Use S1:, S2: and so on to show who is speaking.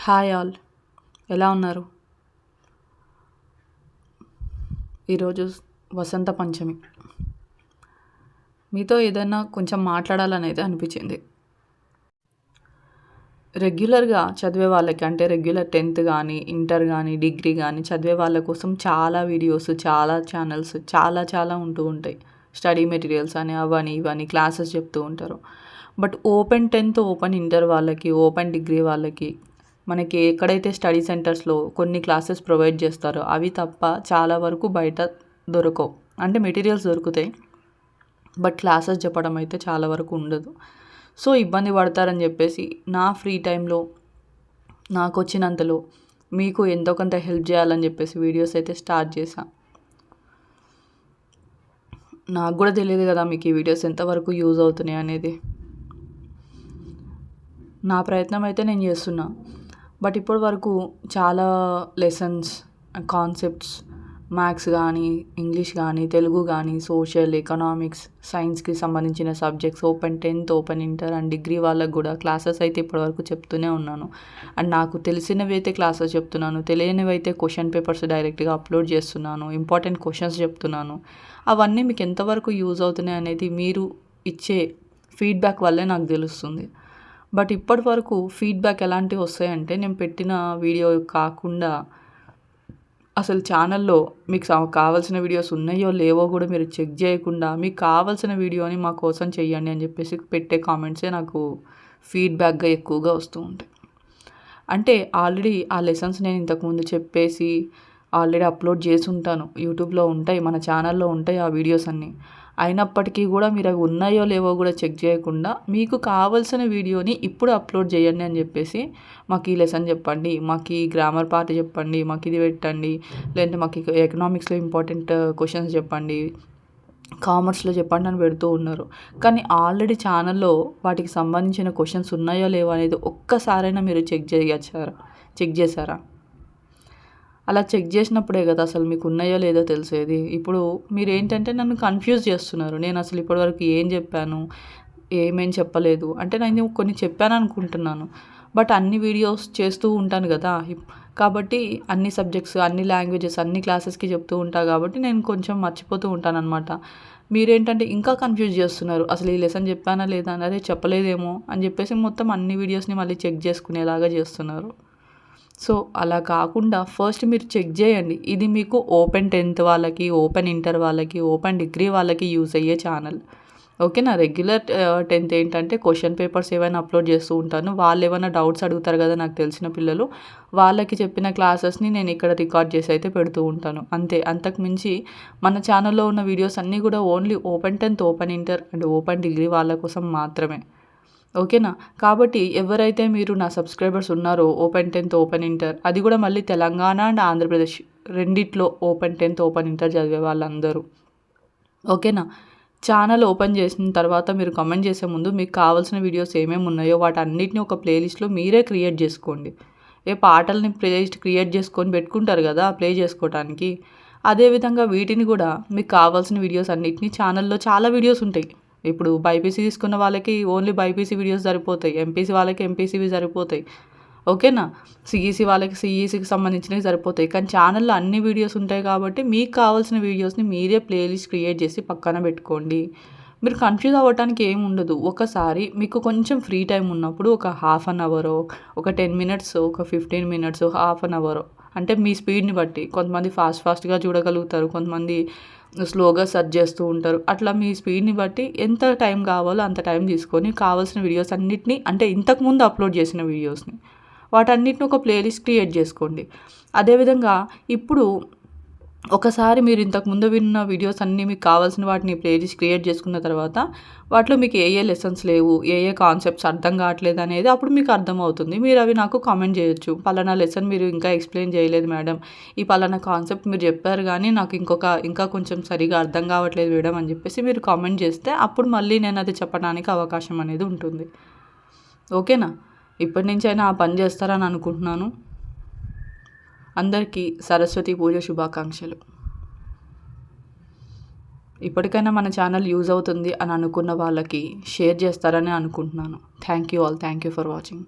S1: Hi all, ఎలా ఉన్నారు? ఈరోజు వసంత పంచమి. మీతో ఏదైనా కొంచెం మాట్లాడాలని అయితే అనిపించింది. రెగ్యులర్గా చదివే వాళ్ళకి, అంటే రెగ్యులర్ 10th కానీ, ఇంటర్ కానీ, డిగ్రీ కానీ చదివే వాళ్ళ కోసం చాలా వీడియోస్, చాలా ఛానల్స్, చాలా ఉంటూ ఉంటాయి. స్టడీ మెటీరియల్స్ అని, అవని ఇవని క్లాసెస్ చెప్తూ ఉంటారు. But open 10th, open inter వాళ్ళకి, ఓపెన్ డిగ్రీ వాళ్ళకి మనకి ఎక్కడైతే స్టడీ సెంటర్స్లో కొన్ని క్లాసెస్ ప్రొవైడ్ చేస్తారో అవి తప్ప చాలా వరకు బయట దొరకవు. అంటే మెటీరియల్స్ దొరుకుతాయి, బట్ క్లాసెస్ చెప్పడం అయితే చాలా వరకు ఉండదు. సో ఇబ్బంది పడతారని చెప్పేసి నా ఫ్రీ టైంలో నాకు వచ్చినంతలో మీకు ఎంతో కొంత హెల్ప్ చేయాలని చెప్పేసి వీడియోస్ అయితే స్టార్ట్ చేశా. నాకు కూడా తెలియదు కదా మీకు ఈ వీడియోస్ ఎంతవరకు యూజ్ అవుతున్నాయి అనేది. నా ప్రయత్నం అయితే నేను చేస్తున్నా. బట్ ఇప్పటి వరకు చాలా లెసన్స్, కాన్సెప్ట్స్, మ్యాథ్స్ కానీ, ఇంగ్లీష్ కానీ, తెలుగు కానీ, సోషల్, ఎకనామిక్స్, సైన్స్కి సంబంధించిన subjects open 10th, open inter and degree వాళ్ళకు కూడా క్లాసెస్ అయితే ఇప్పటివరకు చెప్తూనే ఉన్నాను. అండ్ నాకు తెలిసినవి అయితే క్లాసెస్ చెప్తున్నాను, తెలియనివి అయితే క్వశ్చన్ పేపర్స్ డైరెక్ట్గా అప్లోడ్ చేస్తున్నాను, ఇంపార్టెంట్ క్వశ్చన్స్ చెప్తున్నాను. అవన్నీ మీకు ఎంతవరకు యూజ్ అవుతున్నాయి అనేది మీరు ఇచ్చే ఫీడ్బ్యాక్ వల్లే నాకు తెలుస్తుంది. బట్ ఇప్పటి వరకు ఫీడ్బ్యాక్ ఎలాంటివి వస్తాయంటే, నేను పెట్టిన వీడియో కాకుండా అసలు ఛానల్లో మీకు కావాల్సిన వీడియోస్ ఉన్నాయో లేవో కూడా మీరు చెక్ చేయకుండా మీకు కావాల్సిన వీడియోని మా కోసం చెయ్యండి అని చెప్పేసి పెట్టే కామెంట్సే నాకు ఫీడ్బ్యాక్గా ఎక్కువగా వస్తూ ఉంటాయి. అంటే ఆల్రెడీ ఆ లెసన్స్ నేను ఇంతకుముందు చెప్పేసి ఆల్రెడీ అప్లోడ్ చేసి ఉంటాను, యూట్యూబ్లో ఉంటాయి, మన ఛానల్లో ఉంటాయి ఆ వీడియోస్ అన్నీ. అయినప్పటికీ కూడా మీరు అవి ఉన్నాయో లేవో కూడా చెక్ చేయకుండా మీకు కావాల్సిన వీడియోని ఇప్పుడు అప్లోడ్ చేయండి అని చెప్పేసి మాకు ఈ లెసన్ చెప్పండి, మాకు ఈ గ్రామర్ పార్ట్ చెప్పండి, మాకు ఇది పెట్టండి, లేదంటే మాకు ఎకనామిక్స్లో ఇంపార్టెంట్ క్వశ్చన్స్ చెప్పండి, కామర్స్లో చెప్పండి అని పెడుతూ ఉన్నారు. కానీ ఆల్రెడీ ఛానల్లో వాటికి సంబంధించిన క్వశ్చన్స్ ఉన్నాయో లేవో అనేది ఒక్కసారైనా మీరు చెక్ చేశారా? అలా చెక్ చేసినప్పుడే కదా అసలు మీకు ఉన్నాయో లేదో తెలిసేది. ఇప్పుడు మీరేంటంటే నన్ను కన్ఫ్యూజ్ చేస్తున్నారు. నేను అసలు ఇప్పటివరకు ఏం చెప్పాను, ఏమేం చెప్పలేదు అంటే నేను కొన్ని చెప్పాను అనుకుంటున్నాను. బట్ అన్ని వీడియోస్ చేస్తూ ఉంటాను కదా, కాబట్టి అన్ని సబ్జెక్ట్స్, అన్ని లాంగ్వేజెస్, అన్ని క్లాసెస్కి చెప్తూ ఉంటాను కాబట్టి నేను కొంచెం మర్చిపోతూ ఉంటానన్నమాట. మీరేంటంటే ఇంకా కన్ఫ్యూజ్ చేస్తున్నారు. అసలు ఈ లెసన్ చెప్పానా లేదా అని, అదే చెప్పలేదేమో అని చెప్పేసి మొత్తం అన్ని వీడియోస్ని మళ్ళీ చెక్ చేసుకునేలాగా చేస్తున్నారు. సో అలా కాకుండా ఫస్ట్ మీరు చెక్ చేయండి, ఇది మీకు ఓపెన్ 10th వాళ్ళకి, ఓపెన్ ఇంటర్ వాళ్ళకి, ఓపెన్ డిగ్రీ వాళ్ళకి యూజ్ అయ్యే ఛానల్. ఓకేనా? రెగ్యులర్ 10th ఏంటంటే క్వశ్చన్ పేపర్స్ ఏమైనా అప్లోడ్ చేస్తూ ఉంటాను. వాళ్ళు ఏమైనా డౌట్స్ అడుగుతారు కదా నాకు తెలిసిన పిల్లలు, వాళ్ళకి చెప్పిన క్లాసెస్ని నేను ఇక్కడ రికార్డ్ చేసి అయితే పెడుతూ ఉంటాను. అంతే, అంతకు మించి మన ఛానల్లో ఉన్న వీడియోస్ అన్నీ కూడా only open 10th, open inter and open degree వాళ్ళ కోసం మాత్రమే. ఓకేనా? కాబట్టి ఎవరైతే మీరు నా సబ్స్క్రైబర్స్ ఉన్నారో ఓపెన్ 10th, ఓపెన్ ఇంటర్, అది కూడా మళ్ళీ తెలంగాణ అండ్ ఆంధ్రప్రదేశ్ రెండిట్లో ఓపెన్ 10th, ఓపెన్ ఇంటర్ చదివే వాళ్ళందరూ, ఓకేనా? ఛానల్ ఓపెన్ చేసిన తర్వాత మీరు కామెంట్ చేసే ముందు మీకు కావాల్సిన వీడియోస్ ఏమేమి ఉన్నాయో వాటన్నిటిని ఒక ప్లేలిస్ట్లో మీరే క్రియేట్ చేసుకోండి. పాటల్ని ప్లేలిస్ట్ క్రియేట్ చేసుకొని పెట్టుకుంటారు కదా ప్లే చేసుకోవడానికి, అదేవిధంగా వీటిని కూడా మీకు కావాల్సిన వీడియోస్ అన్నిటినీ ఛానల్లో చాలా వీడియోస్ ఉంటాయి. ఇప్పుడు బైపీసీ తీసుకున్న వాళ్ళకి ఓన్లీ బైపీసీ వీడియోస్ సరిపోతాయి, ఎంపీసీ వాళ్ళకి ఎంపీసీవి సరిపోతాయి, ఓకేనా? సిఈసీ వాళ్ళకి సిఈసీకి సంబంధించినవి సరిపోతాయి. కానీ ఛానల్లో అన్ని వీడియోస్ ఉంటాయి కాబట్టి మీకు కావాల్సిన వీడియోస్ని మీరే ప్లేలిస్ట్ క్రియేట్ చేసి పక్కన పెట్టుకోండి. మీరు కన్ఫ్యూజ్ అవ్వడానికి ఏమి ఉండదు. ఒకసారి మీకు కొంచెం ఫ్రీ టైం ఉన్నప్పుడు ఒక హాఫ్ అన్ అవరో, ఒక 10 minutes, ఒక 15 minutes, హాఫ్ అన్ అవరో, అంటే మీ స్పీడ్ని బట్టి, కొంతమంది ఫాస్ట్గా చూడగలుగుతారు, కొంతమంది స్లోగా సెర్చ్ చేస్తూ ఉంటారు. అట్లా మీ స్పీడ్ని బట్టి ఎంత టైం కావాలో అంత టైం తీసుకొని కావాల్సిన వీడియోస్ అన్నిటినీ, అంటే ఇంతకుముందు అప్లోడ్ చేసిన వీడియోస్ని వాటన్నిటిని ఒక ప్లేలిస్ట్ క్రియేట్ చేసుకోండి. అదేవిధంగా ఇప్పుడు ఒకసారి మీరు ఇంతకుముందు విన్న వీడియోస్ అన్నీ మీకు కావాల్సిన వాటిని ప్లేలిస్ట్ క్రియేట్ చేసుకున్న తర్వాత వాటిలో మీకు ఏ లెసన్స్ లేవు, ఏ కాన్సెప్ట్స్ అర్థం కావట్లేదు అనేది అప్పుడు మీకు అర్థమవుతుంది. మీరు అవి నాకు కామెంట్ చేయొచ్చు. పలానా లెసన్ మీరు ఇంకా ఎక్స్ప్లెయిన్ చేయలేదు మేడం, ఈ పలానా కాన్సెప్ట్ మీరు చెప్పారు కానీ నాకు ఇంకా కొంచెం సరిగా అర్థం కావట్లేదు మేడం అని చెప్పేసి మీరు కామెంట్ చేస్తే అప్పుడు మళ్ళీ నేను అది చెప్పడానికి అవకాశం అనేది ఉంటుంది. ఓకేనా? ఇప్పటి నుంచైనా ఆ పని చేస్తారని అనుకుంటున్నాను. అందరికీ సరస్వతి పూజ శుభాకాంక్షలు. ఇప్పటికైనా మన ఛానల్ యూజ్ అవుతుంది అని అనుకున్న వాళ్ళకి షేర్ చేస్తారని అనుకుంటున్నాను. Thank you all. Thank you for watching.